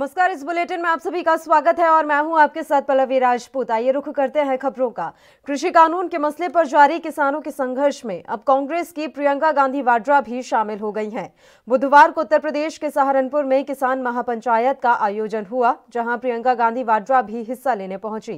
नमस्कार। इस बुलेटिन में आप सभी का स्वागत है और मैं हूं आपके साथ पल्लवी राजपूत। आइए रुख करते हैं खबरों का। कृषि कानून के मसले पर जारी किसानों के संघर्ष में अब कांग्रेस की प्रियंका गांधी वाड्रा भी शामिल हो गई हैं। बुधवार को उत्तर प्रदेश के सहारनपुर में किसान महापंचायत का आयोजन हुआ, जहां प्रियंका गांधी वाड्रा भी हिस्सा लेने पहुंची।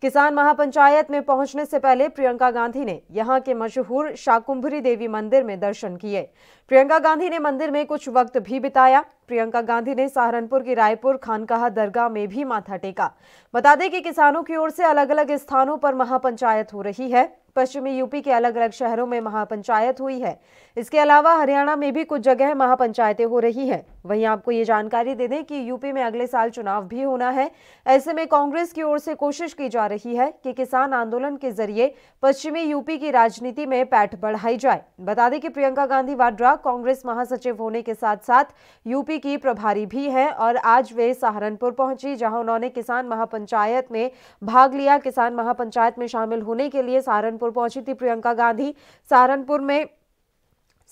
किसान महापंचायत में पहुंचने से पहले प्रियंका गांधी ने यहां के मशहूर शाकुंभरी देवी मंदिर में दर्शन किए। प्रियंका गांधी ने मंदिर में कुछ वक्त भी बिताया। प्रियंका गांधी ने सहारनपुर की रायपुर खानकाहा दरगाह में भी माथा टेका। बता दें कि किसानों की ओर से अलग अलग स्थानों पर महापंचायत हो रही है। पश्चिमी यूपी के अलग अलग शहरों में महापंचायत हुई है। इसके अलावा हरियाणा में भी कुछ जगह महापंचायतें हो रही हैं। वहीं आपको ये जानकारी दे दें कि यूपी में अगले साल चुनाव भी होना है। ऐसे में कांग्रेस की ओर से कोशिश की जा रही है कि किसान आंदोलन के जरिए पश्चिमी यूपी की राजनीति में पैठ बढ़ाई जाए। बता दें कि प्रियंका गांधी वाड्रा कांग्रेस महासचिव होने के साथ साथ यूपी की प्रभारी भी हैं और आज वे सहारनपुर पहुंची, जहां उन्होंने किसान महापंचायत में भाग लिया। किसान महापंचायत में शामिल होने के लिए सहारनपुर पहुंची थी प्रियंका गांधी। सहारनपुर में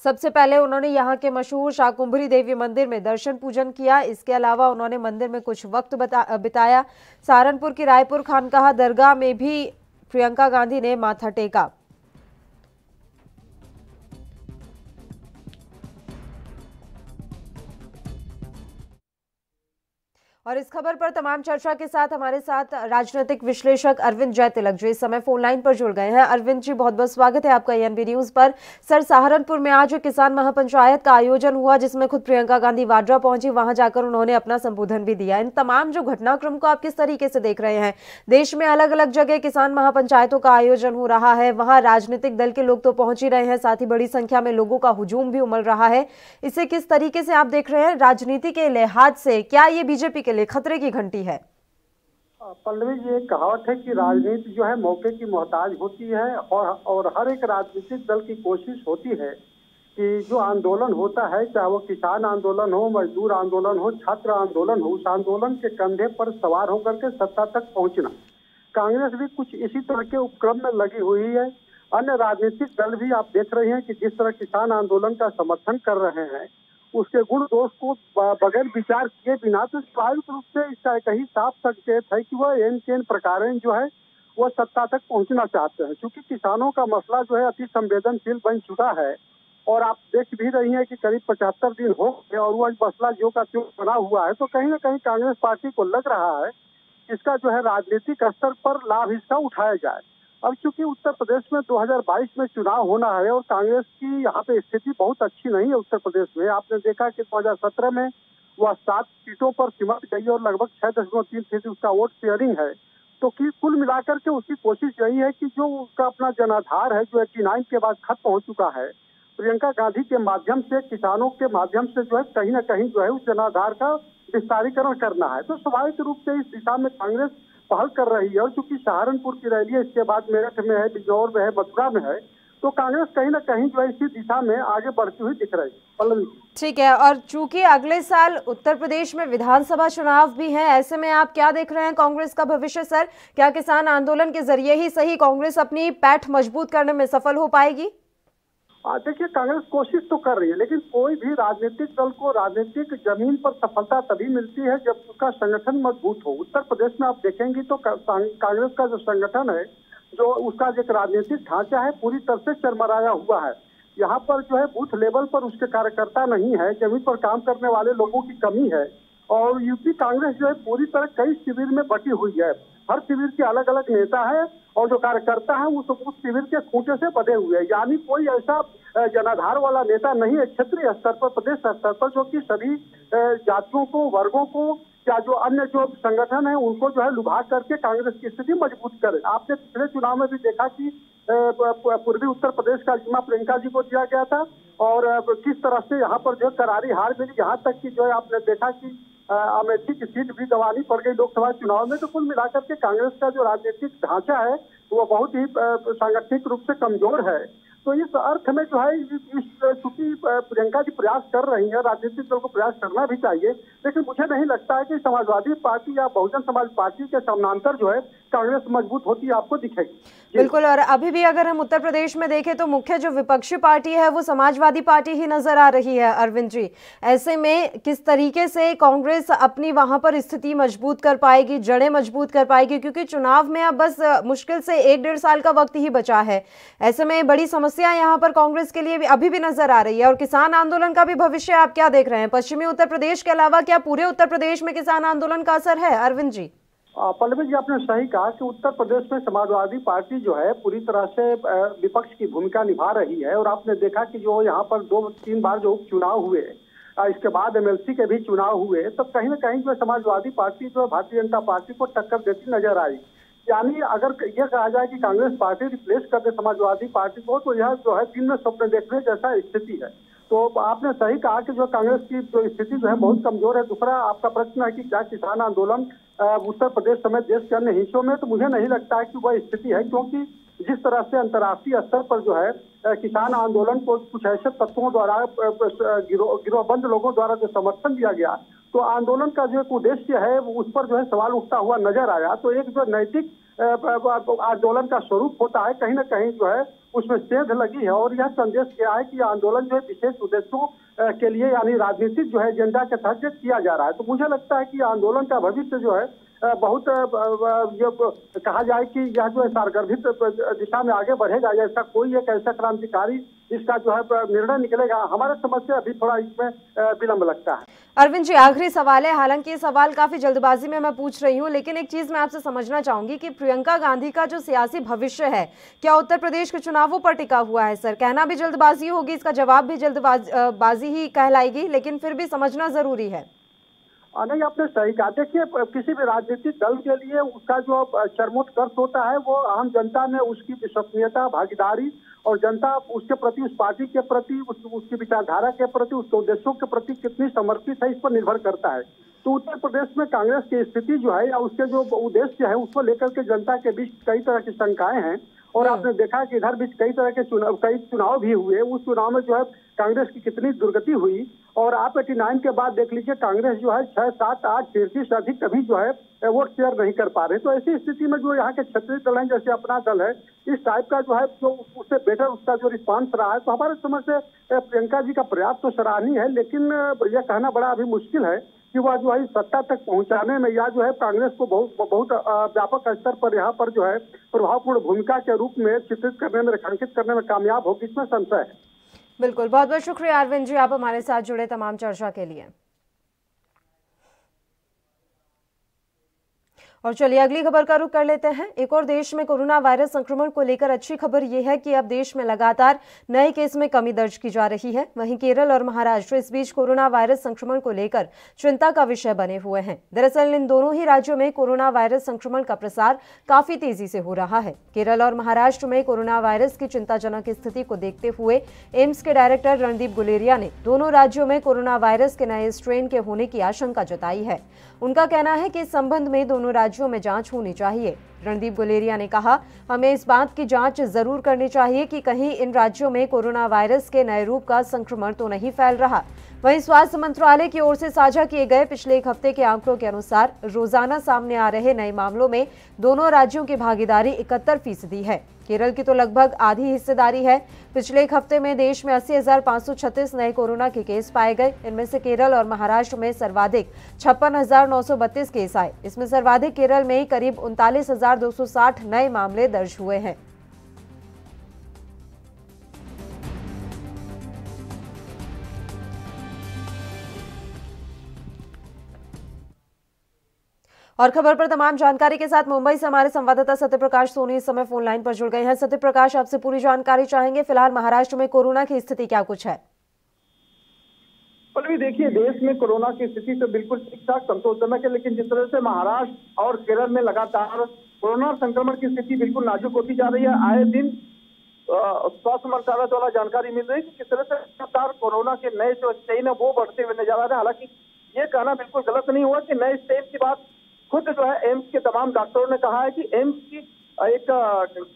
सबसे पहले उन्होंने यहां के मशहूर शाकुंभरी देवी मंदिर में दर्शन पूजन किया। इसके अलावा उन्होंने मंदिर में कुछ वक्त बिताया। सहारनपुर की रायपुर खानकाहा दरगाह में भी प्रियंका गांधी ने माथा टेका। और इस खबर पर तमाम चर्चा के साथ हमारे साथ राजनीतिक विश्लेषक अरविंद जयतिलक जो इस समय फोन लाइन पर जुड़ गए हैं। अरविंद जी, बहुत बहुत स्वागत है आपका एएनबी न्यूज पर। सर, सहारनपुर में आज किसान महापंचायत का आयोजन हुआ, जिसमें खुद प्रियंका गांधी वाड्रा पहुंची। वहां जाकर उन्होंने अपना संबोधन भी दिया। इन तमाम जो घटनाक्रम को आप किस तरीके से देख रहे हैं? देश में अलग अलग जगह किसान महापंचायतों का आयोजन हो रहा है, वहां राजनीतिक दल के लोग तो पहुंच ही रहे हैं, साथ ही बड़ी संख्या में लोगों का हुजूम भी उमड़ रहा है। इसे किस तरीके से आप देख रहे हैं? राजनीति के लिहाज से क्या ये बीजेपी के लिए खतरे की घंटी है? पल्लवी जी, एक कहावत है कि राजनीति जो है मौके की मोहताज होती है और हर एक राजनीतिक दल की कोशिश होती है कि जो आंदोलन होता है, चाहे वो किसान आंदोलन हो, मजदूर आंदोलन हो, छात्र आंदोलन हो, उस आंदोलन के कंधे पर सवार होकर के सत्ता तक पहुंचना। कांग्रेस भी कुछ इसी तरह के उपक्रम में लगी हुई है। अन्य राजनीतिक दल भी आप देख रहे हैं कि जिस तरह किसान आंदोलन का समर्थन कर रहे हैं, उसके गुण दोष को बगैर विचार किए बिना, तो स्वाभाविक रूप से इसका एक ही साफ संकेत है कि वह एन केन प्रकार जो है वो सत्ता तक पहुंचना चाहते हैं। क्योंकि किसानों का मसला जो है अति संवेदनशील बन चुका है और आप देख भी रही हैं कि करीब 75 दिन हो गए और वह मसला जो का त्यों बना हुआ है। तो कहीं ना कहीं कांग्रेस पार्टी को लग रहा है इसका जो है राजनीतिक स्तर पर लाभ इसका उठाया जाए। अब चूंकि उत्तर प्रदेश में 2022 में चुनाव होना है और कांग्रेस की यहाँ पे स्थिति बहुत अच्छी नहीं है उत्तर प्रदेश में। आपने देखा कि 2017 में वह 7 सीटों पर सिमट गई और लगभग 6.3% उसका वोट शेयरिंग है। तो कुल मिलाकर के उसकी कोशिश यही है कि जो उसका अपना जनाधार है जो 89 के बाद खत्म हो चुका है, प्रियंका गांधी के माध्यम से, किसानों के माध्यम से जो है कहीं ना कहीं जो है उस जनाधार का विस्तारीकरण करना है। तो स्वाभाविक रूप से इस दिशा में कांग्रेस पहल कर रही है। और चूंकि सहारनपुर की रैली है, इसके बाद मेरठ में है, बिजनौर में है, मथुरा में है, तो कांग्रेस कहीं ना कहीं जो है इसी दिशा में आगे बढ़ती हुई दिख रही है। ठीक है। और चूंकि अगले साल उत्तर प्रदेश में विधानसभा चुनाव भी है, ऐसे में आप क्या देख रहे हैं कांग्रेस का भविष्य? सर, क्या किसान आंदोलन के जरिए ही सही कांग्रेस अपनी पैठ मजबूत करने में सफल हो पाएगी? देखिए, कांग्रेस कोशिश तो कर रही है, लेकिन कोई भी राजनीतिक दल को राजनीतिक जमीन पर सफलता तभी मिलती है जब उसका संगठन मजबूत हो। उत्तर प्रदेश में आप देखेंगे तो कांग्रेस का जो संगठन है, जो उसका जो राजनीतिक ढांचा है, पूरी तरह से चरमराया हुआ है। यहाँ पर जो है बूथ लेवल पर उसके कार्यकर्ता नहीं है, जमीन पर काम करने वाले लोगों की कमी है। और यूपी कांग्रेस जो है पूरी तरह कई शिविर में बटी हुई है। हर शिविर के अलग अलग नेता है और जो कार्यकर्ता है वो सब उस शिविर के खूंटे से बधे हुए हैं। यानी कोई ऐसा जनाधार वाला नेता नहीं है क्षेत्रीय स्तर पर, प्रदेश स्तर पर, जो कि सभी जातियों को, वर्गों को या जो अन्य जो संगठन है उनको जो है लुभा करके कांग्रेस की स्थिति मजबूत करे। आपने पिछले चुनाव में भी देखा कि पूर्वी उत्तर प्रदेश का जिम्मा प्रियंका जी को दिया गया था और किस तरह से यहाँ पर जो करारी हार मिली। यहाँ तक कि जो है आपने देखा कि अमेठी की सीट भी गंवानी पड़ गई लोकसभा चुनाव में। तो कुल मिलाकर के कांग्रेस का जो राजनीतिक ढांचा है वो बहुत ही सांगठनिक रूप से कमजोर है। तो इस अर्थ में जो है चूंकि प्रियंका जी प्रयास कर रही है, राजनीतिक दल को प्रयास करना भी चाहिए, लेकिन मुझे नहीं लगता है कि समाजवादी पार्टी या बहुजन समाज पार्टी के समानांतर जो है कांग्रेस मजबूत होती आपको दिखेगी। बिल्कुल। और अभी भी अगर हम उत्तर प्रदेश में देखें तो मुख्य जो विपक्षी पार्टी है वो समाजवादी पार्टी ही नजर आ रही है अरविंद जी। ऐसे में किस तरीके से कांग्रेस अपनी वहां पर स्थिति मजबूत कर पाएगी, जड़ें मजबूत कर पाएगी, क्योंकि चुनाव में अब बस मुश्किल से 1-1.5 साल का वक्त ही बचा है। ऐसे में बड़ी समस्या यहाँ पर कांग्रेस के लिए अभी भी नजर आ रही है। और किसान आंदोलन का भी भविष्य आप क्या देख रहे हैं? पश्चिमी उत्तर प्रदेश के अलावा क्या पूरे उत्तर प्रदेश में किसान आंदोलन का असर है अरविंद जी? पल्लवी जी, आपने सही कहा कि उत्तर प्रदेश में समाजवादी पार्टी जो है पूरी तरह से विपक्ष की भूमिका निभा रही है। और आपने देखा कि जो यहाँ पर 2-3 बार जो उपचुनाव हुए, इसके बाद एमएलसी के भी चुनाव हुए, तो कहीं ना कहीं जो समाजवादी पार्टी जो भारतीय जनता पार्टी को टक्कर देती नजर आई। यानी अगर यह कहा जाए कि कांग्रेस पार्टी रिप्लेस कर दे समाजवादी पार्टी को, तो यह जो है दिन में स्वप्न देखने जैसा स्थिति है। तो आपने सही कहा कि जो कांग्रेस की जो स्थिति जो है बहुत कमजोर है। दूसरा आपका प्रश्न है कि क्या किसान आंदोलन उत्तर प्रदेश समेत देश के अन्य हिस्सों में, तो मुझे नहीं लगता है कि वह स्थिति है, क्योंकि जिस तरह से अंतर्राष्ट्रीय स्तर पर जो है किसान आंदोलन को कुछ ऐसे तत्वों द्वारा, गिरोहबंद लोगों द्वारा जो समर्थन दिया गया, तो आंदोलन का जो एक उद्देश्य है उस पर जो है सवाल उठता हुआ नजर आया। तो एक जो नैतिक आंदोलन का स्वरूप होता है, कहीं ना कहीं जो है उसमें सेंध लगी है। और यह संदेश क्या है कि आंदोलन जो है विशेष उद्देश्यों के लिए, यानी राजनीतिक जो है एजेंडा के तहत किया जा रहा है। तो मुझे लगता है कि आंदोलन का भविष्य जो है बहुत ये कहा जाए कि यह जो है सारगर्भित दिशा में आगे बढ़ेगा। ऐसा कोई एक ऐसा क्रांतिकारी इसका जो है निर्णय निकलेगा, हमारे समझ से अभी थोड़ा इसमें विलंब लगता है। अरविंद जी, आखिरी सवाल है, हालांकि ये सवाल काफी जल्दबाजी में मैं पूछ रही हूँ, लेकिन एक चीज मैं आपसे समझना चाहूंगी कि प्रियंका गांधी का जो सियासी भविष्य है क्या उत्तर प्रदेश के चुनावों पर टिका हुआ है? सर, कहना भी जल्दबाजी होगी, इसका जवाब भी जल्दबाजी ही कहलाएगी, लेकिन फिर भी समझना जरूरी है। नहीं, आपने सही कहा। देखिए, किसी भी राजनीतिक दल के लिए उसका जो चरमोत्कर्ष होता है वो आम जनता में उसकी विश्वसनीयता, भागीदारी और जनता उसके प्रति, उस पार्टी के प्रति, उसकी विचारधारा के प्रति, उसके उद्देश्यों के प्रति कितनी समर्पित है, इस पर निर्भर करता है। तो उत्तर प्रदेश में कांग्रेस की स्थिति जो है या उसके जो उद्देश्य है उसको लेकर के जनता के बीच कई तरह की शंकाएं हैं। और आपने देखा कि इधर बीच कई तरह के कई चुनाव भी हुए। उस चुनाव में जो है कांग्रेस की कितनी दुर्गति हुई। और आप 89 के बाद देख लीजिए, कांग्रेस जो है 6, 7, 8 फीसदी से अधिक कभी जो है वोट शेयर नहीं कर पा रहे। तो ऐसी स्थिति में जो यहाँ के क्षेत्रीय दल हैं, जैसे अपना दल है, इस टाइप का जो है जो उससे बेटर उसका जो रिस्पांस रहा है, तो हमारे समझ से प्रियंका जी का प्रयास तो सराहनीय है, लेकिन यह कहना बड़ा अभी मुश्किल है कि वह जो है सत्ता तक पहुंचाने में या जो है कांग्रेस को बहुत व्यापक स्तर पर यहाँ पर जो है प्रभावपूर्ण भूमिका के रूप में चित्रित करने में, रेखांकित करने में कामयाब होगी, इसमें संशय है। बिल्कुल, बहुत बहुत शुक्रिया अरविंद जी, आप हमारे साथ जुड़े तमाम चर्चा के लिए। और चलिए अगली खबर का रुख कर लेते हैं। एक और देश में कोरोना वायरस संक्रमण को लेकर अच्छी खबर यह है कि अब देश में लगातार नए केस में कमी दर्ज की जा रही है। वहीं केरल और महाराष्ट्र इस बीच कोरोना वायरस संक्रमण को लेकर चिंता का विषय बने हुए हैं। दरअसल इन दोनों ही राज्यों में कोरोना वायरस संक्रमण का प्रसार काफी तेजी से हो रहा है। केरल और महाराष्ट्र में कोरोना वायरस की चिंताजनक स्थिति को देखते हुए एम्स के डायरेक्टर रणदीप गुलेरिया ने दोनों राज्यों में कोरोना वायरस के नए स्ट्रेन के होने की आशंका जताई है। उनका कहना है कि इस संबंध में दोनों राज्यों में जांच होनी चाहिए। रणदीप गुलेरिया ने कहा, हमें इस बात की जांच जरूर करनी चाहिए कि कहीं इन राज्यों में कोरोना वायरस के नए रूप का संक्रमण तो नहीं फैल रहा। वहीं स्वास्थ्य मंत्रालय की ओर से साझा किए गए पिछले एक हफ्ते के आंकड़ों के अनुसार रोजाना सामने आ रहे नए मामलों में दोनों राज्यों की भागीदारी 71% है। केरल की तो लगभग आधी हिस्सेदारी है। पिछले एक हफ्ते में देश में 80,536 नए कोरोना के केस पाए गए। इनमें से केरल और महाराष्ट्र में सर्वाधिक 56,932 केस आए। इसमें सर्वाधिक केरल में करीब 39,260 नए मामले दर्ज हुए हैं। और खबर पर तमाम जानकारी के साथ मुंबई से हमारे संवाददाता सत्यप्रकाश सोनी इस समय फोन लाइन पर जुड़ गए हैं। सत्यप्रकाश, आपसे पूरी जानकारी चाहेंगे। फिलहाल महाराष्ट्र में कोरोना की स्थिति क्या कुछ है? पल्लवी, देखिए, देश में कोरोना की स्थिति तो बिल्कुल ठीक ठाक संतोषजनक है, लेकिन जिस तरह से महाराष्ट्र और केरल में लगातार कोरोना संक्रमण की स्थिति बिल्कुल नाजुक होती जा रही है। आए दिन स्वास्थ्य मंत्रालय द्वारा जानकारी मिल रही है कि किस तरह से लगातार कोरोना के नए जो स्ट्रेन है वो बढ़ते हुए नजर आ रहे हैं। हालांकि ये कहना बिल्कुल गलत नहीं हुआ कि नए स्ट्रेन की बात खुद जो है एम्स के तमाम डॉक्टरों ने कहा है कि एम्स की एक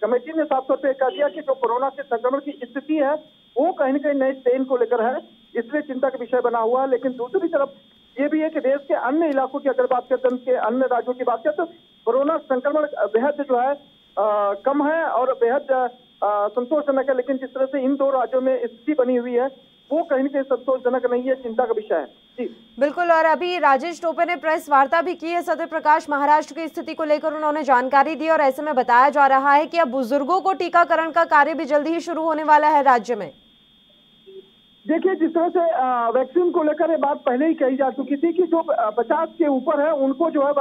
कमेटी ने साफ तौर पर कह दिया कि जो कोरोना के संक्रमण की स्थिति है वो कहीं न कहीं नए स्ट्रेन को लेकर है, इसलिए चिंता का विषय बना हुआ है। लेकिन दूसरी तरफ ये भी है कि देश के अन्य इलाकों की अगर बात करते हैं, अन्य राज्यों की बात करते हैं, तो कोरोना संक्रमण बेहद जो है कम है और बेहद संतोषजनक है। लेकिन जिस तरह से इन दो राज्यों में स्थिति बनी हुई है वो कहीं न कहीं संतोषजनक नहीं है, चिंता का विषय है। जी बिल्कुल। और अभी राजेश टोपे ने प्रेस वार्ता भी की है सत्य प्रकाश, महाराष्ट्र की स्थिति को लेकर उन्होंने जानकारी दी और ऐसे में बताया जा रहा है कि अब बुजुर्गों को टीकाकरण का कार्य भी जल्दी ही शुरू होने वाला है राज्य में। देखिए, जिस तरह से वैक्सीन को लेकर ये बात पहले ही कही जा चुकी थी कि जो 50 के ऊपर है उनको जो है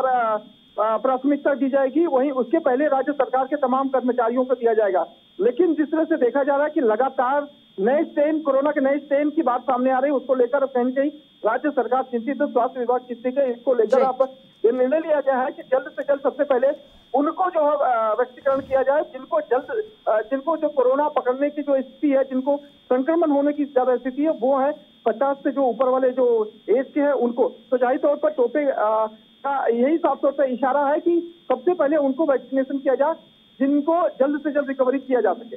प्राथमिकता दी जाएगी, वहीं उसके पहले राज्य सरकार के तमाम कर्मचारियों को दिया जाएगा। लेकिन जिस तरह से देखा जा रहा है कि लगातार नए स्ट्रेन, कोरोना के नए स्ट्रेन की बात सामने आ रही है, उसको लेकर कहीं न कहीं राज्य सरकार चिंतित है, स्वास्थ्य विभाग चिंतित है। इसको लेकर अब ये निर्णय लिया गया है कि जल्द से जल्द सबसे पहले उनको जो है वैक्सीकरण किया जाए जिनको जो कोरोना पकड़ने की जो स्थिति है, जिनको संक्रमण होने की ज्यादा स्थिति है, वो है 50 से जो ऊपर वाले जो एज के हैं उनको। तो जाहिर तौर पर टोपे का यही साफ तौर पर इशारा है कि सबसे पहले उनको वैक्सीनेशन किया जाए जिनको जल्द से जल्द रिकवरी किया जा सके।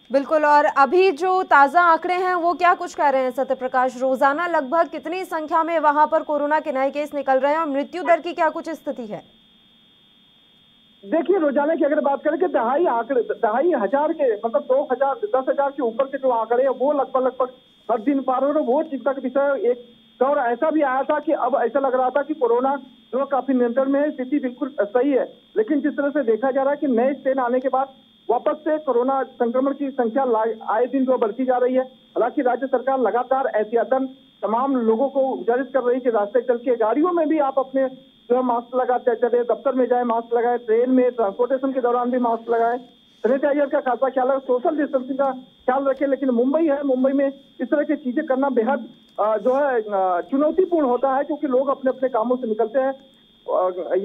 बिल्कुल। और अभी जो ताजा आंकड़े हैं वो क्या कुछ कह रहे हैं सत्य प्रकाश? रोजाना लगभग कितनी संख्या में वहां पर कोरोना के नए केस निकल रहे हैं और मृत्यु दर की क्या कुछ स्थिति है? देखिए, रोजाना की अगर बात करें कि दहाई हजार के मतलब 2000 10,000 के ऊपर के जो आंकड़े हैं वो लगभग हर दिन पार हो रहे, वो चिंता का विषय। एक दौर ऐसा भी आया था कि अब ऐसा लग रहा था कि कोरोना जो काफी नियंत्रण में है, स्थिति बिल्कुल सही है। लेकिन जिस तरह से देखा जा रहा है कि नए स्ट्रेन आने के बाद वापस से कोरोना संक्रमण की संख्या आए दिन जो बढ़ती जा रही है। हालांकि राज्य सरकार लगातार एहतियातन तमाम लोगों को गुजारिश कर रही है कि रास्ते चल के गाड़ियों में भी आप अपने जो है मास्क लगाते चले, दफ्तर में जाए मास्क लगाए, ट्रेन में ट्रांसपोर्टेशन के दौरान भी मास्क लगाए, सैनिटाइजर का खासा ख्याल रखें, सोशल डिस्टेंसिंग का ख्याल रखें। लेकिन मुंबई में इस तरह की चीजें करना बेहद जो है चुनौतीपूर्ण होता है, क्योंकि लोग अपने अपने कामों से निकलते हैं।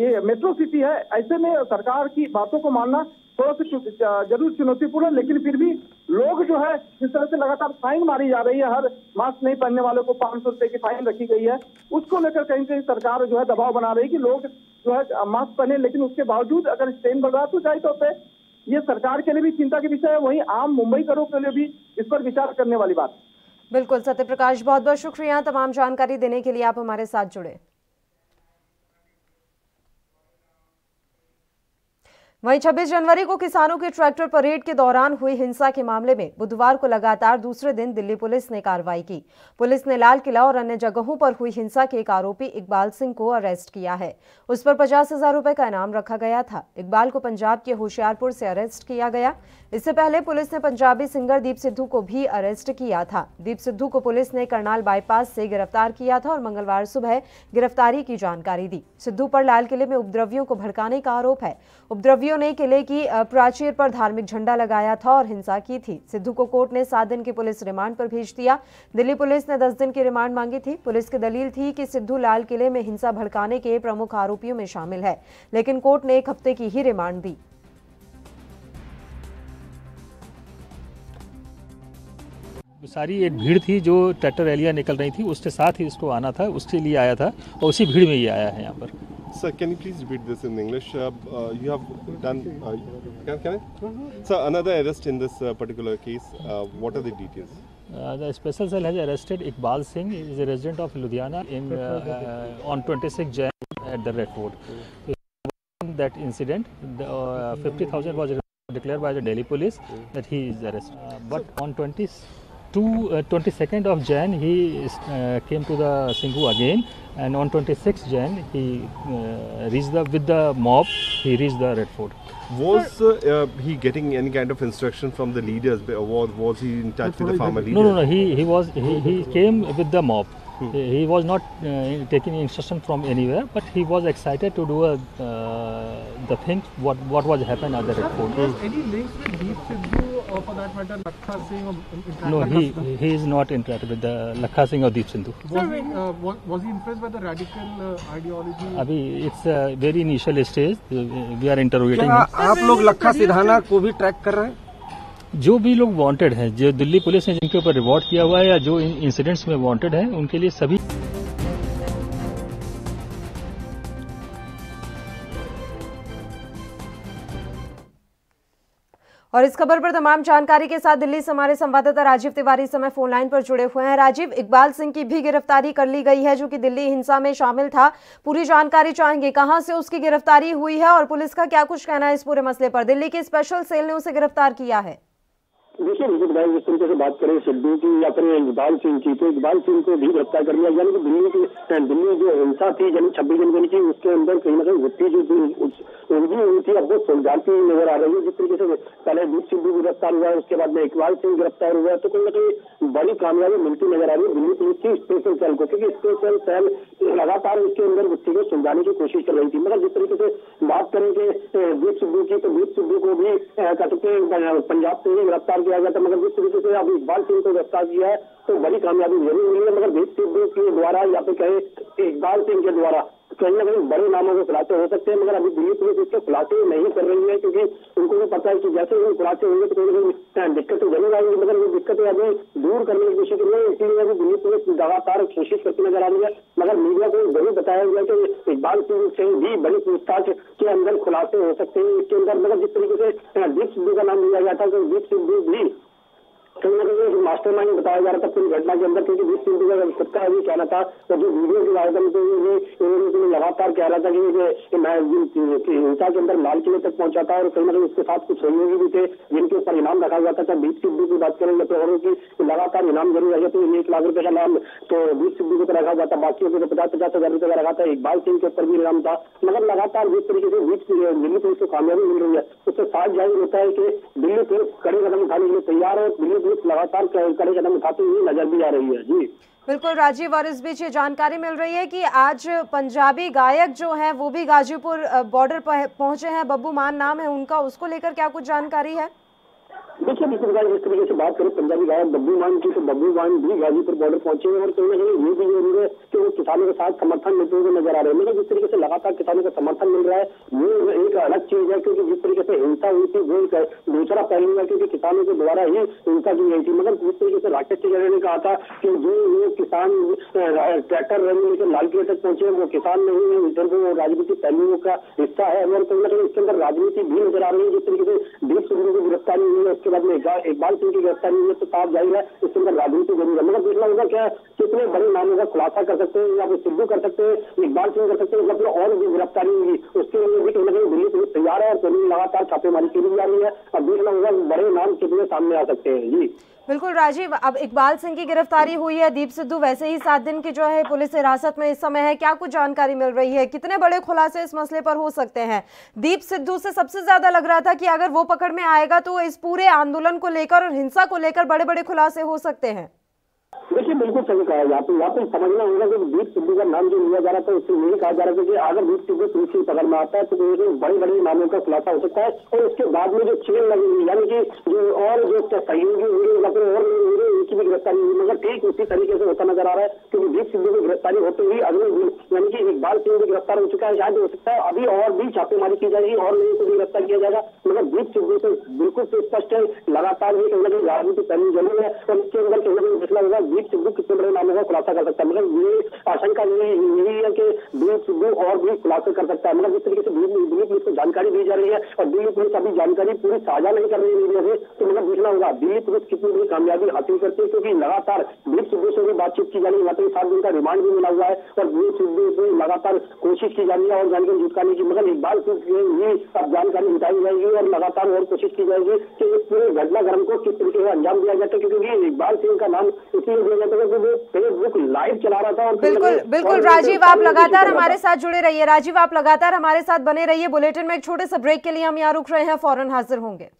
ये मेट्रो सिटी है, ऐसे में सरकार की बातों को मानना थोड़ा सा जरूर चुनौतीपूर्ण है। लेकिन फिर भी लोग जो है जिस तरह से लगातार फाइन मारी जा रही है, हर मास्क नहीं पहनने वालों को 500 रुपए की फाइन रखी गई है, उसको लेकर कहीं कहीं सरकार जो है दबाव बना रही है कि लोग जो है मास्क पहने। लेकिन उसके बावजूद अगर स्ट्रेन बढ़ रहा है तो जाहिर तौर पर ये सरकार के लिए भी चिंता के विषय है, वहीं आम मुंबईकरों के लिए भी इस पर विचार करने वाली बात। बिल्कुल सत्य प्रकाश, बहुत बहुत शुक्रिया तमाम जानकारी देने के लिए, आप हमारे साथ जुड़े। वहीं 26 जनवरी को किसानों की ट्रैक्टर परेड के दौरान हुई हिंसा के मामले में बुधवार को लगातार दूसरे दिन दिल्ली पुलिस ने कार्रवाई की। पुलिस ने लाल किला और अन्य जगहों पर हुई हिंसा के एक आरोपी इकबाल सिंह को अरेस्ट किया है। उस पर 50,000 रुपए का इनाम रखा गया था। इकबाल को पंजाब के होशियारपुर से अरेस्ट किया गया। इससे पहले पुलिस ने पंजाबी सिंगर दीप सिद्धू को भी अरेस्ट किया था। दीप सिद्धू को पुलिस ने करनाल बाईपास से गिरफ्तार किया था और मंगलवार सुबह गिरफ्तारी की जानकारी दी। सिद्धू पर लाल किले में उपद्रवियों को भड़काने का आरोप है। उपद्रवियों ने किले की प्राचीर पर धार्मिक झंडा लगाया था और हिंसा की थी। सिद्धू को कोर्ट ने 7 दिन की पुलिस रिमांड पर भेज दिया। दिल्ली पुलिस ने 10 दिन की रिमांड मांगी थी। पुलिस की दलील थी कि सिद्धू लाल किले में हिंसा भड़काने के प्रमुख आरोपियों में शामिल है, लेकिन कोर्ट ने 1 हफ्ते की ही रिमांड दी। सारी एक भीड़ थी जो ट्रैक्टर रैलियां निकल रही थी, उसके साथ ही इसको आना था, उसके लिए आया था और उसी भीड़ में ये आया है यहाँ पर। Sir, can you please repeat this in English? You have done. Can I? Sir, another arrest in this particular case. What are the details? The special cell has arrested Iqbal Singh. He is a resident of Ludhiana on 26 Jan at the Red Fort. That incident, 50,000 was declared by the Delhi police that he is arrested. But on 22nd of Jan he came to the Singhu again, and on 26th Jan he reached with the mob. He reached the Red Fort. Was he getting any kind of instruction from the leaders, or was he in touch with the farmer leaders? No. He came with the mob. He was not taking instruction from anywhere, but he was excited to do the thing what was happened at the Red Fort. Any links with Deep Sidhu or for that matter Lakha Singh? No, he is not interacted with the Lakha Singh or Deep Sidhu. Was he impressed by the radical ideology? अभी it's a very initial stage. We are interrogating him. आप लोग लखा सिधाना को भी track कर रहे हैं? जो भी लोग वांटेड हैं, जो दिल्ली पुलिस ने जिनके ऊपर रिवॉर्ड किया हुआ है या जो इंसिडेंट्स में वांटेड हैं, उनके लिए सभी। और इस खबर पर तमाम जानकारी के साथ दिल्ली से हमारे संवाददाता राजीव तिवारी इस समय फोन लाइन पर जुड़े हुए हैं। राजीव, इकबाल सिंह की भी गिरफ्तारी कर ली गई है जो कि दिल्ली हिंसा में शामिल था। पूरी जानकारी चाहेंगे, कहां से उसकी गिरफ्तारी हुई है और पुलिस का क्या कुछ कहना है इस पूरे मसले पर? दिल्ली की स्पेशल सेल ने उसे गिरफ्तार किया है। देखिए जिस तरीके से बात करें सिद्धू की या फिर इकबाल सिंह की, तो इकबाल सिंह को भी गिरफ्तार कर लिया। यानी कि दिल्ली जो हिंसा थी यानी 26 जनवरी की, उसके अंदर कहीं ना कहीं वृत्ति जो उलझी हुई थी अब वो सुलझाती नजर आ रही है। जिस तरीके से पहले दीप सिद्धू गिरफ्तार हुआ है, उसके बाद में इकबाल सिंह गिरफ्तार हुआ है, तो कहीं ना कहीं बड़ी कामयाबी मिलती नजर आ रही है दिल्ली पुलिस की स्पेशल सेल को, क्योंकि स्पेशल सेल लगातार उसके अंदर वृत्ति को सुलझाने की कोशिश कर रही थी। मगर जिस तरीके से बात करें कि दीप सिद्धू की, तो दीप सिद्धू को भी कह सकते हैं पंजाब से ही गिरफ्तार किया गया था। मगर जिस तरीके से अब इकबाल सिंह को गिरफ्तार किया है तो बड़ी कामयाबी जरूर मिली है। मगर दीप सिद्धू के द्वारा या फिर कहे इकबाल सिंह के द्वारा कहीं ना कहीं बड़े नामों के खुलासे हो सकते हैं। मगर अभी दिल्ली पुलिस इसके खुलासे नहीं कर रही है, क्योंकि उनको भी पता है कि जैसे ही खुलासे होंगे तो कहीं ना कहीं दिक्कतें जरूर आएंगी। मगर ये दिक्कतें अभी दूर करने की कोशिश कर रही है, इसीलिए अभी दिल्ली पुलिस लगातार कोशिश करती नजर आ रही है। मगर मीडिया को जरूर बताया गया कि इकबाल सिंह से भी बड़ी पूछताछ के अंदर खुलासे हो सकते हैं इसके अंदर। मगर जिस तरीके से दीप सिद्धू का नाम लिया गया था, तो दीप सिद्धू भी कहीं ना कहीं मास्टरमाइंड बताया जा रहा था पूरी घटना के अंदर, क्योंकि दीप सिद्धू का सबका भी कहना था तो जो वीडियो के माध्यम से लगातार कह रहा था कि मैं हिंसा के अंदर लाल किले तक पहुंचा था और कहीं ना कहीं उसके साथ कुछ सहयोगी भी थे जिनके ऊपर इनाम रखा हुआ था। चाहे दीप सिद्धू की बात करेंगे तो औरों की लगातार इनाम जरूर रहे, तो 1 लाख रुपए का नाम तो दीप सिद्धू के ऊपर रखा हुआ था, बाकी को 50,000 रुपए का रखा था। इकबाल सिंह के ऊपर भी इनाम था। मगर लगातार जिस तरीके से दिल्ली पुलिस को कामयाबी मिल रही है, उससे साफ जाहिर होता है कि दिल्ली पुलिस कड़े कदम उठाने के लिए तैयार है। दिल्ली पुलिस लगातार कड़े कदम उठाती हुई नजर भी आ रही है। जी बिल्कुल राजीव, और इस बीच ये जानकारी मिल रही है कि आज पंजाबी गायक जो है वो भी गाजीपुर बॉर्डर पर पहुंचे हैं, बब्बू मान नाम है उनका, उसको लेकर क्या कुछ जानकारी है? देखिए जिस तरीके से बात करें पंजाबी गायक बब्बू मान की, तो बब्बू मान भी गाजीपुर बॉर्डर पहुंचे हैं और कहीं ना कहीं ये भी जरूर है कि वो किसानों के साथ समर्थन लेते हुए नजर आ रहे हैं। मगर जिस तरीके से लगातार किसानों का समर्थन मिल रहा है वो एक अलग चीज है, क्योंकि जिस तरीके से हिंसा हुई थी वो दूसरा पहलू है, क्योंकि किसानों के द्वारा ही हिंसा की गई थी। मगर जिस तरीके से राकेश टिकैत ने कहा था कि जो ये किसान ट्रैक्टर रैली लेकर लाल किले तक पहुंचे वो किसान नहीं है, इधर वो राजनीतिक पहलुओं का हिस्सा है। और कहीं ना कहीं इसके अंदर राजनीति भी नजर आ रही है। जिस तरीके से दीप सिद्धू की गिरफ्तारी हुई है, उसके बाद में इकबाल सिंह की गिरफ्तारी हुई है, तो साफ जाहिर है इसके अंदर राजनीति जरूर है। मगर देखना होगा क्या कितने बड़े नामों का खुलासा कर सकते हैं, या फिर सिद्धू कर सकते हैं, इकबाल सिंह कर सकते हैं, या फिर और भी गिरफ्तारी होगी उसके लिए भी कहीं ना कहीं दिल्ली पुलिस तैयार है और पुलिस लगातार छापेमारी की जा रही है। अब देखना होगा बड़े नाम कितने सामने आ सकते हैं। जी बिल्कुल राजीव, अब इकबाल सिंह की गिरफ्तारी हुई है, दीप सिद्धू वैसे ही 7 दिन की जो है पुलिस हिरासत में इस समय है, क्या कुछ जानकारी मिल रही है, कितने बड़े खुलासे इस मसले पर हो सकते हैं? दीप सिद्धू से सबसे ज्यादा लग रहा था कि अगर वो पकड़ में आएगा तो इस पूरे आंदोलन को लेकर और हिंसा को लेकर बड़े बड़े खुलासे हो सकते हैं। देखिए बिल्कुल सही कहा, यहाँ पे समझना होगा कि दीप सिद्धू का नाम जो लिया जा रहा था उससे यही कहा जा रहा था कि अगर दीप सिद्धू पुलिस की पकड़ में आता है तो बड़े बड़े नामों का खुलासा हो सकता है। और उसके बाद में जो चेन लगेगी, यानी कि जो और जो सहयोगी होंगे या फिर और होंगे उनकी भी गिरफ्तारी होगी। मगर ठीक उसी तरीके से होता नजर आ रहा है, क्योंकि दीप सिद्धू की गिरफ्तारी होते ही अगले दिन यानी कि इकबाल सिंह भी गिरफ्तार हो चुका है। शायद हो सकता है अभी और भी छापेमारी की जाएगी और लोगों को भी गिरफ्तार किया जाएगा। मगर दीप सिद्धू से बिल्कुल स्पष्ट है लगातार ही कहीं ना कहीं राजनीतिक पहलू जरूर है और इसके अंदर कहीं ना कहीं देखना होगा दीप सिद्धू कितने बड़े नामों का खुलासा कर सकता है। मगर ये आशंका यही है कि दीप सिद्धू और भी खुलासे कर सकता है। मगर जिस तरीके से दिल्ली पुलिस को जानकारी दी जा रही है और दिल्ली पुलिस अभी जानकारी पूरी साझा नहीं कर रही है मीडिया से, तो मगर देखना होगा दिल्ली पुलिस कितनी बड़ी कामयाबी हासिल करती है, क्योंकि लगातार दीप सिद्धू से भी बातचीत की जा रही है। मतलब 7 दिन का रिमांड भी मिला हुआ है और दीप सिद्धू से लगातार कोशिश की जा रही है और जानकारी जुटाने की। मगर इकबाल सिंह भी अब जानकारी जुटाई जाएगी और लगातार और कोशिश की जाएगी कि इस पूरे घटनाक्रम को किस तरीके से अंजाम दिया जाता है, क्योंकि इकबाल सिंह का नाम इसलिए दिया जाता है कि वो फेसबुक लाइव चला रहा था। और बिल्कुल राजीव, आप लगातार हमारे साथ जुड़े रहिए। राजीव, आप लगातार हमारे साथ बने रहिए। बुलेटिन में एक छोटे से ब्रेक के लिए हम यहाँ रुक रहे हैं, फौरन हाजिर होंगे।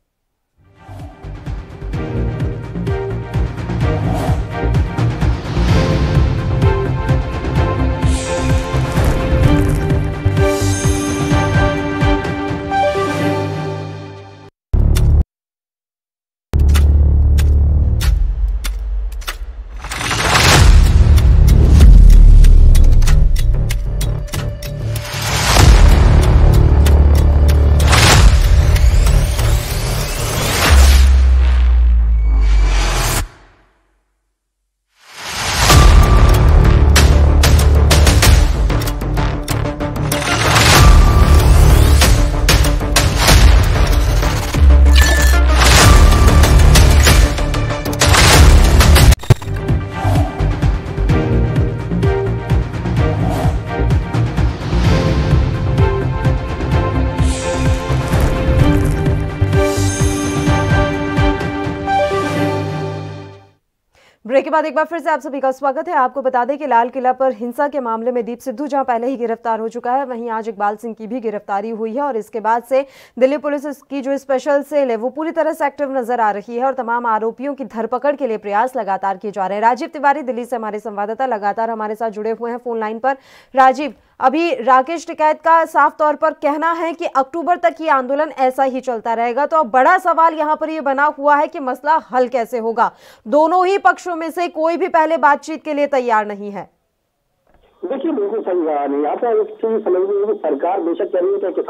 ब्रेक के बाद एक बार फिर से आप सभी का स्वागत है। आपको बता दें कि लाल किला पर हिंसा के मामले में दीप सिद्धू जहां पहले ही गिरफ्तार हो चुका है, वहीं आज इकबाल सिंह की भी गिरफ्तारी हुई है और इसके बाद से दिल्ली पुलिस की जो स्पेशल सेल है वो पूरी तरह से एक्टिव नजर आ रही है और तमाम आरोपियों की धरपकड़ के लिए प्रयास लगातार किए जा रहे हैं। राजीव तिवारी दिल्ली से हमारे संवाददाता लगातार हमारे साथ जुड़े हुए हैं फोन लाइन पर। राजीव, अभी राकेश टिकैत का साफ तौर पर कहना है कि अक्टूबर तक ये आंदोलन ऐसा ही चलता रहेगा, तो अब बड़ा सवाल यहाँ पर ये बना हुआ है कि मसला हल कैसे होगा। दोनों ही पक्षों में से कोई भी पहले बातचीत के लिए तैयार नहीं है। देखिए, बिल्कुल सही कहा नहीं। यहाँ पर समझ लीजिए सरकार बेशक कह रही है कि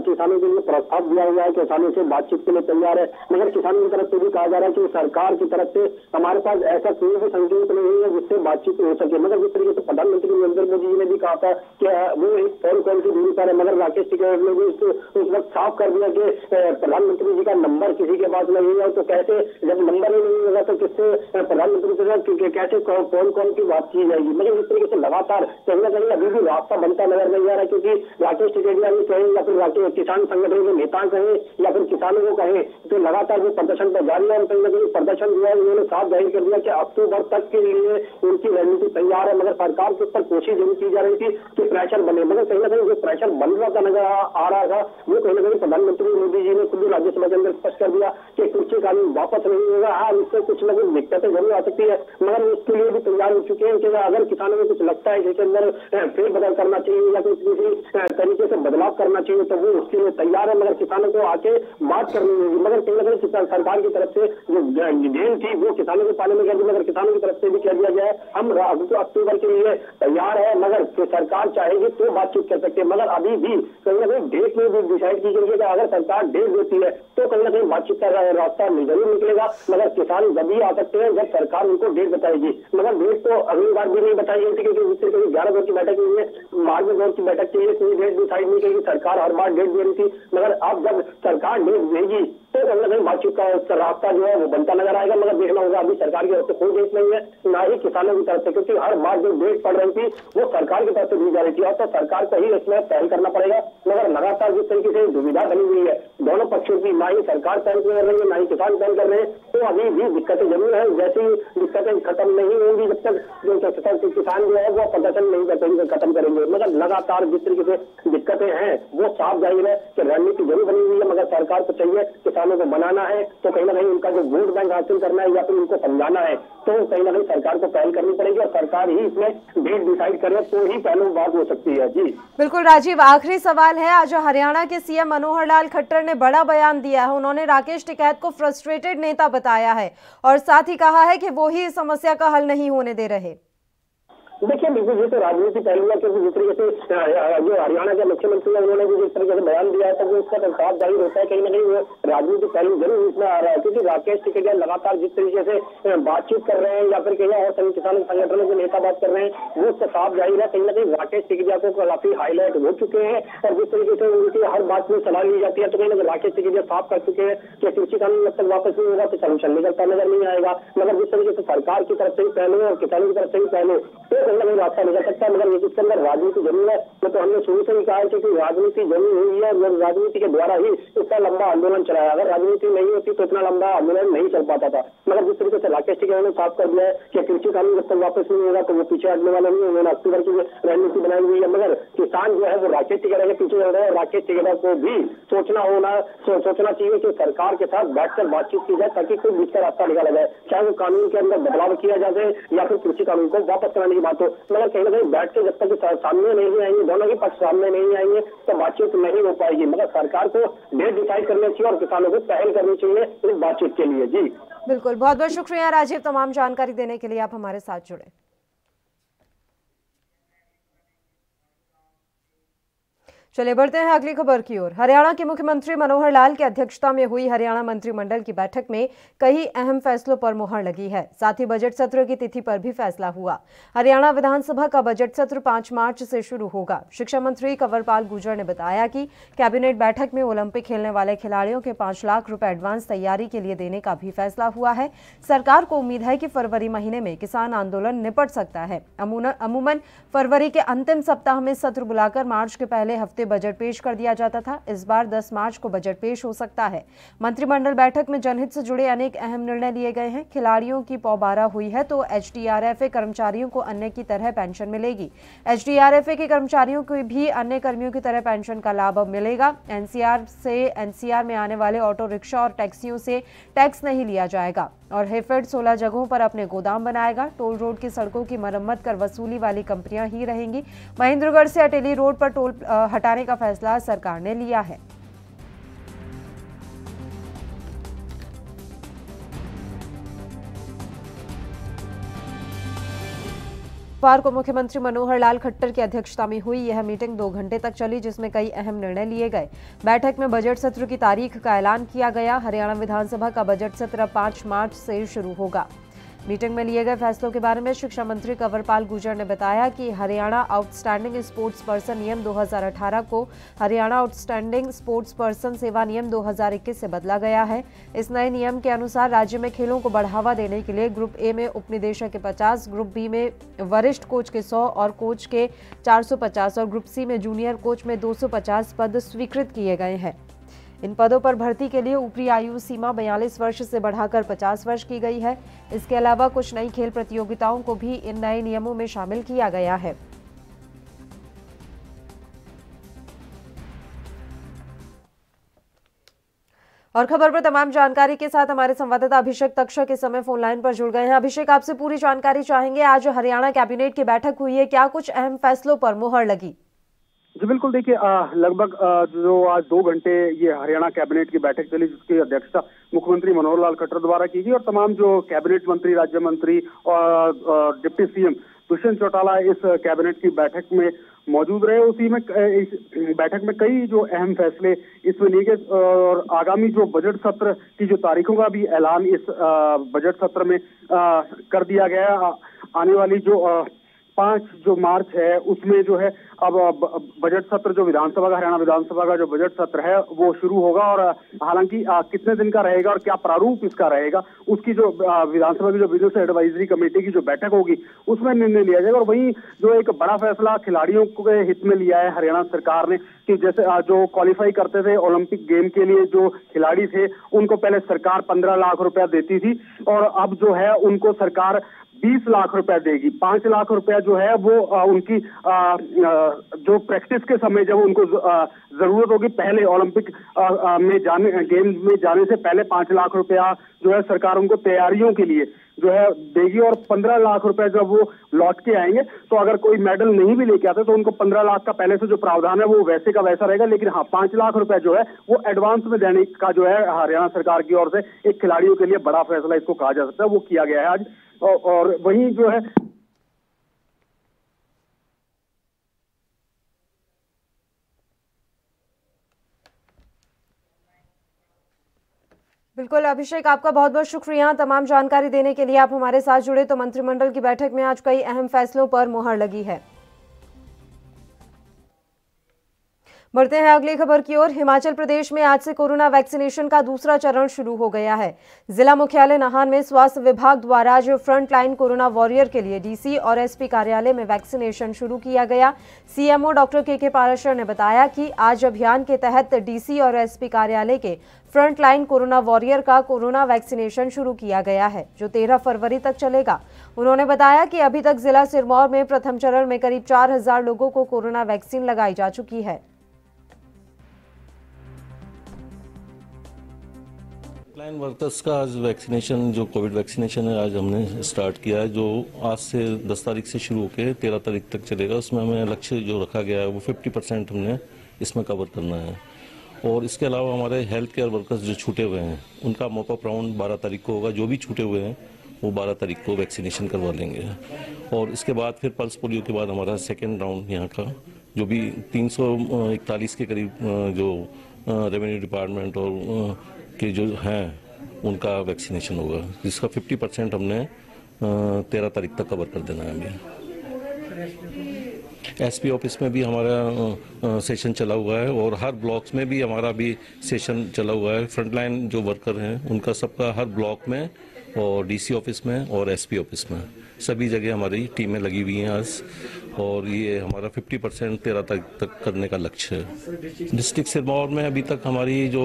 किसानों के लिए प्रस्ताव दिया हुआ है, किसानों से बातचीत के लिए तैयार है, मगर किसानों की तरफ से भी कहा जा रहा है कि सरकार की तरफ से हमारे पास ऐसा कोई भी संकेत नहीं है जिससे बातचीत हो सके। मगर जिस तरीके से प्रधानमंत्री नरेंद्र मोदी जी ने भी कहा था कि वो एक फोन कॉल की दूरी पर है, मगर राकेश टिकैत ने भी उस वक्त साफ कर दिया कि प्रधानमंत्री जी का नंबर किसी के पास नहीं है, तो कैसे जब नंबर ही नहीं होगा तो किससे प्रधानमंत्री के साथ कैसे फोन कॉल की बात की जाएगी। मगर इस तरीके से लगातार कहीं ना कहीं अभी भी रास्ता बनता नजर नहीं आ रहा है, क्योंकि राकेश टिकैतिया भी कहें या फिर किसान संगठन के नेता कहें या फिर किसानों को कहें, तो लगातार वो प्रदर्शन पर जारी है। कहीं ना कहीं प्रदर्शन जो है उन्होंने साफ जाहिर कर दिया कि अक्टूबर तक के लिए उनकी रणनीति तैयार है, मगर सरकार के ऊपर कोशिश जरूर की जा रही थी कि प्रेशर बने, मगर कहीं ना कहीं जो प्रेशर बन रहा था नजर आ रहा था वो कहीं ना कहीं प्रधानमंत्री मोदी जी ने खुद राज्यसभा के अंदर स्पष्ट कर दिया कि कृषि कानून वापस नहीं होगा। हाँ, इससे कुछ न कुछ दिक्कतें जरूर आ सकती है, मगर उसके लिए भी तैयार हो चुके हैं कि अगर किसानों को कुछ लगता है जिसके अंदर फेर बदल करना चाहिए या किसी तरीके से बदलाव करना चाहिए तो वो उसके लिए तैयार है, मगर किसानों को आके बात करनी होगी। मगर कहीं ना कहीं सरकार की तरफ से जो गेम थी वो किसानों के पाले में कह दी, मगर किसानों की तरफ से भी कह दिया गया है हम अक्टूबर के लिए तैयार है, मगर सरकार चाहेगी तो बातचीत कर सकते हैं। मगर अभी भी कहीं ना कहीं डेट में भी डिसाइड की गई है कि अगर सरकार डेट देती है तो कहीं ना कहीं बातचीत का रास्ता जरूर निकलेगा, मगर किसान जब भी आ सकते हैं जब सरकार उनको डेट बताएगी। मगर डेट तो अगली बार भी नहीं बताई गई थी, क्योंकि 11 दौर की बैठक हुई है, मार्च में दौर की बैठक के लिए कोई डेट डिसाइड नहीं की, सरकार हर बार डेट दे रही थी। मगर अब जब सरकार डेट देगी तो कहीं ना कहीं बातचीत का रास्ता जो है वो बनता नजर आएगा। मगर देखना होगा, अभी सरकार की तरफ से कोई डेट नहीं है, ना ही किसानों की तरफ से, क्योंकि हर बार जो डेट पड़ रही थी वो सरकार की तरफ से दी जा रही थी और तो सरकार को ही इसमें पहल करना पड़ेगा। मगर लगातार जिस तरीके से दुविधा बनी हुई है दोनों पक्षों की, ना ही सरकार पहल कर रही है ना ही किसान पहल कर रहे हैं, तो अभी भी दिक्कतें जरूर है। जैसी दिक्कतें खत्म नहीं होंगी जब तक जो किसान जो है वो प्रदर्शन नहीं खत्म करेंगे। मगर लगातार जिस तरीके से दिक्कतें हैं वो साफ जाहिर है कि रणनीति जरूर बनी हुई है, मगर सरकार को चाहिए किसानों को मनाना है, तो कहीं ना कहीं उनका जो वोट बैंक हासिल करना है या फिर उनको समझाना है, तो कहीं ना कहीं सरकार को पहल करनी पड़ेगी और सरकार ही इसमें डेट डिसाइड करे तो ही पहले बात हो सकती है। जी बिल्कुल राजीव, आखिरी सवाल है, आज हरियाणा के सीएम मनोहर लाल खट्टर ने बड़ा बयान दिया है। उन्होंने राकेश टिकैत को फ्रस्ट्रेटेड नेता बताया है और साथ ही कहा है कि वो ही इस समस्या का हल नहीं होने दे रहे। देखिए, बिल्कुल ये तो राजनीति पहलू है, क्योंकि जिस तरीके से जो हरियाणा के मुख्यमंत्री है उन्होंने भी जिस तरीके से बयान दिया है तो वो उसका साफ जाहिर होता है कहीं ना कहीं वो राजनीति पहलू जरूर इसमें आ रहा है, क्योंकि राकेश टिकैतिया लगातार जिस तरीके से बातचीत कर रहे हैं या फिर कहीं और किसान संगठनों के नेता बात कर रहे हैं वो उसका साफ जाहिर है कहीं ना कहीं राकेश टिकैतिया को काफी हाईलाइट हो चुके हैं और जिस तरीके से उनकी हर बात में सलाह ली जाती है तो कहीं ना कहीं राकेश टिकैतिया साफ कर चुके हैं कि कृषि कानून जब तक वापस नहीं होगा तो सॉल्यूशन निकलता नजर नहीं आएगा। मगर जिस तरीके से सरकार की तरफ से ही पहले और किसानों की तरफ से ही पहले तो कहीं ना कहीं रास्ता निकल सकता है, मगर इसके अंदर राजनीति जरूर है। तो हमने शुरू से ही कहा है कि राजनीति जरूर हुई है और राजनीति के द्वारा ही इतना लंबा आंदोलन चलाया। अगर राजनीति नहीं होती तो इतना लंबा आंदोलन नहीं चल पाता था। मगर जिस तरीके से राकेश टिकैत ने साफ कर दिया है कि कृषि कानून जब तक वापस नहीं होगा तो वो पीछे हटने वाला नहीं है। उन्होंने अक्टूबर की रणनीति बनाई हुई है, मगर किसान जो है वो राकेश टिकैत के पीछे चल रहे हैं। राकेश टिकैत को भी सोचना चाहिए कि सरकार के साथ बैठकर बातचीत की जाए ताकि कोई बीच का रास्ता निकाला जाए, चाहे वो कानून के अंदर बदलाव किया जाए या फिर कृषि कानून को वापस कराने की बात हो। मगर कहीं ना कहीं बैठ के जब तक सामने नहीं आएंगे, दोनों ही पक्ष सामने नहीं आएंगे तो बातचीत नहीं हो पाएगी। मगर सरकार को डेट डिसाइड करनी चाहिए और किसानों को पहल करनी चाहिए इस बातचीत के लिए। जी बिल्कुल, बहुत बहुत शुक्रिया राजीव, तमाम जानकारी देने के लिए आप हमारे साथ जुड़े। चलिए बढ़ते हैं अगली खबर की ओर। हरियाणा के मुख्यमंत्री मनोहर लाल की अध्यक्षता में हुई हरियाणा मंत्रिमंडल की बैठक में कई अहम फैसलों पर मुहर लगी है। साथ ही बजट सत्र की तिथि पर भी फैसला हुआ। हरियाणा विधानसभा का बजट सत्र 5 मार्च से शुरू होगा। शिक्षा मंत्री कंवरपाल गुर्जर ने बताया कि कैबिनेट बैठक में ओलंपिक खेलने वाले खिलाड़ियों के 5 लाख रुपए एडवांस तैयारी के लिए देने का भी फैसला हुआ है। सरकार को उम्मीद है कि फरवरी महीने में किसान आंदोलन निपट सकता है। अमूमन फरवरी के अंतिम सप्ताह में सत्र बुलाकर मार्च के पहले हफ्ते बजट पेश कर दिया जाता था। इस बार 10 मार्च को बजट पेश हो सकता है। मंत्रिमंडल बैठक में जनहित से जुड़े अनेक अहम निर्णय लिए गए हैं। खिलाड़ियों की पौबारा हुई है तो एचडीआरएफए कर्मचारियों को अन्य की तरह पेंशन मिलेगी। एचडीआरएफए के कर्मचारियों को भी अन्य कर्मियों की तरह पेंशन का लाभ अब मिलेगा। एनसीआर में आने वाले ऑटो रिक्शा और टैक्सियों से टैक्स नहीं लिया जाएगा और हैफेड 16 जगहों पर अपने गोदाम बनाएगा। टोल रोड की सड़कों की मरम्मत कर वसूली वाली कंपनियां ही रहेंगी। महेंद्रगढ़ से अटेली रोड पर टोल हटाने का फैसला सरकार ने लिया है। बुधवार को मुख्यमंत्री मनोहर लाल खट्टर की अध्यक्षता में हुई यह मीटिंग 2 घंटे तक चली, जिसमें कई अहम निर्णय लिए गए। बैठक में बजट सत्र की तारीख का ऐलान किया गया। हरियाणा विधानसभा का बजट सत्र 5 मार्च से शुरू होगा। मीटिंग में लिए गए फैसलों के बारे में शिक्षा मंत्री कंवरपाल गुर्जर ने बताया कि हरियाणा आउटस्टैंडिंग स्पोर्ट्स पर्सन नियम 2018 को हरियाणा आउटस्टैंडिंग स्पोर्ट्स पर्सन सेवा नियम 2021 से बदला गया है। इस नए नियम के अनुसार राज्य में खेलों को बढ़ावा देने के लिए ग्रुप ए में उपनिदेशक के 50, ग्रुप बी में वरिष्ठ कोच के 100 और कोच के 450 और ग्रुप सी में जूनियर कोच में 250 पद स्वीकृत किए गए हैं। इन पदों पर भर्ती के लिए ऊपरी आयु सीमा 42 वर्ष से बढ़ाकर 50 वर्ष की गई है। इसके अलावा कुछ नई खेल प्रतियोगिताओं को भी इन नए नियमों में शामिल किया गया है। और खबर पर तमाम जानकारी के साथ हमारे संवाददाता अभिषेक तक्षक इस समय फोन लाइन पर जुड़ गए हैं। अभिषेक, आपसे पूरी जानकारी चाहेंगे। आज हरियाणा कैबिनेट की बैठक हुई है, क्या कुछ अहम फैसलों पर मुहर लगी? जी बिल्कुल, देखिए लगभग जो आज 2 घंटे ये हरियाणा कैबिनेट की बैठक चली, जिसकी अध्यक्षता मुख्यमंत्री मनोहर लाल खट्टर द्वारा की गई और तमाम जो कैबिनेट मंत्री, राज्य मंत्री और डिप्टी सीएम दुष्यंत चौटाला इस कैबिनेट की बैठक में मौजूद रहे। उसी में इस बैठक में कई जो अहम फैसले इसमें लिए गए और आगामी जो बजट सत्र की जो तारीखों का भी ऐलान इस बजट सत्र में कर दिया गया। आने वाली जो 5 जो मार्च है उसमें जो है अब बजट सत्र जो विधानसभा का, हरियाणा विधानसभा का जो बजट सत्र है वो शुरू होगा और हालांकि कितने दिन का रहेगा और क्या प्रारूप इसका रहेगा उसकी जो विधानसभा की जो बिजनेस एडवाइजरी कमेटी की जो बैठक होगी उसमें निर्णय लिया जाएगा। और वहीं जो एक बड़ा फैसला खिलाड़ियों के हित में लिया है हरियाणा सरकार ने कि जैसे जो क्वालिफाई करते थे ओलंपिक गेम के लिए जो खिलाड़ी थे उनको पहले सरकार 15 लाख रुपया देती थी और अब जो है उनको सरकार 20 लाख रुपया देगी। 5 लाख रुपया जो है वो उनकी जो प्रैक्टिस के समय जब उनको जरूरत होगी, पहले ओलंपिक में गेम में जाने से पहले 5 लाख रुपया जो है सरकार उनको तैयारियों के लिए जो है देगी और 15 लाख रुपए जब वो लौट के आएंगे तो अगर कोई मेडल नहीं भी लेके आते तो उनको 15 लाख का पहले से जो प्रावधान है वो वैसे का वैसा रहेगा। लेकिन हाँ, 5 लाख रुपए जो है वो एडवांस में देने का जो है हरियाणा सरकार की ओर से एक खिलाड़ियों के लिए बड़ा फैसला इसको कहा जा सकता है, वो किया गया है आज। और वहीं जो है बिल्कुल अभिषेक, आपका बहुत बहुत शुक्रिया तमाम जानकारी देने के लिए। आप हमारे साथ जुड़े। तो मंत्रिमंडल की बैठक में आज कई अहम फैसलों पर मुहर लगी है। बढ़ते हैं अगली खबर की ओर। हिमाचल प्रदेश में आज से कोरोना वैक्सीनेशन का दूसरा चरण शुरू हो गया है। जिला मुख्यालय नाहन में स्वास्थ्य विभाग द्वारा आज फ्रंटलाइन कोरोना वॉरियर के लिए डीसी और एसपी कार्यालय में वैक्सीनेशन शुरू किया गया। सीएमओ डॉक्टर के पाराशर ने बताया कि आज अभियान के तहत डीसी और एसपी कार्यालय के फ्रंटलाइन कोरोना वॉरियर का कोरोना वैक्सीनेशन शुरू किया गया है, जो 13 फरवरी तक चलेगा। उन्होंने बताया कि अभी तक जिला सिरमौर में प्रथम चरण में करीब 4000 लोगों को कोरोना वैक्सीन लगाई जा चुकी है। फ्रंटलाइन वर्कर्स का आज वैक्सीनेशन, जो कोविड वैक्सीनेशन है, आज हमने स्टार्ट किया है, जो आज से 10 तारीख से शुरू होकर 13 तारीख तक चलेगा। उसमें हमें लक्ष्य जो रखा गया है वो 50% हमने इसमें कवर करना है। और इसके अलावा हमारे हेल्थ केयर वर्कर्स जो छूटे हुए हैं उनका मॉपअप राउंड 12 तारीख को होगा। जो भी छूटे हुए हैं वो 12 तारीख को वैक्सीनेशन करवा लेंगे। और इसके बाद फिर पल्स पोलियो के बाद हमारा सेकेंड राउंड यहाँ का जो भी 341 के करीब जो रेवेन्यू डिपार्टमेंट और के जो हैं उनका वैक्सीनेशन होगा, जिसका 50% हमने 13 तारीख तक कवर कर देना है। अभी एसपी ऑफिस में भी हमारा सेशन चला हुआ है और हर ब्लॉक्स में भी हमारा भी सेशन चला हुआ है। फ्रंटलाइन जो वर्कर हैं उनका सबका हर ब्लॉक में और डीसी ऑफिस में और एसपी ऑफिस में, सभी जगह हमारी टीमें लगी हुई हैं आज, और ये हमारा 50% 13 तारीख तक करने का लक्ष्य है। डिस्ट्रिक्ट सिरमौर में अभी तक हमारी जो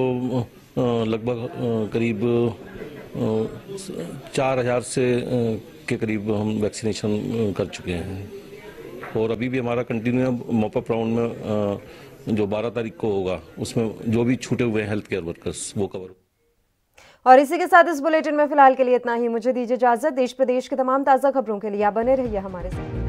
लगभग करीब 4000 से के करीब हम वैक्सीनेशन कर चुके हैं, और अभी भी हमारा कंटिन्यू मॉपअप राउंड में जो 12 तारीख को होगा उसमें जो भी छूटे हुए हैं हेल्थ केयर वर्कर्स वो कवर। और इसी के साथ इस बुलेटिन में फिलहाल के लिए इतना ही। मुझे दीजिए इजाजत। देश प्रदेश के तमाम ताज़ा खबरों के लिए आप बने रहिए हमारे साथ।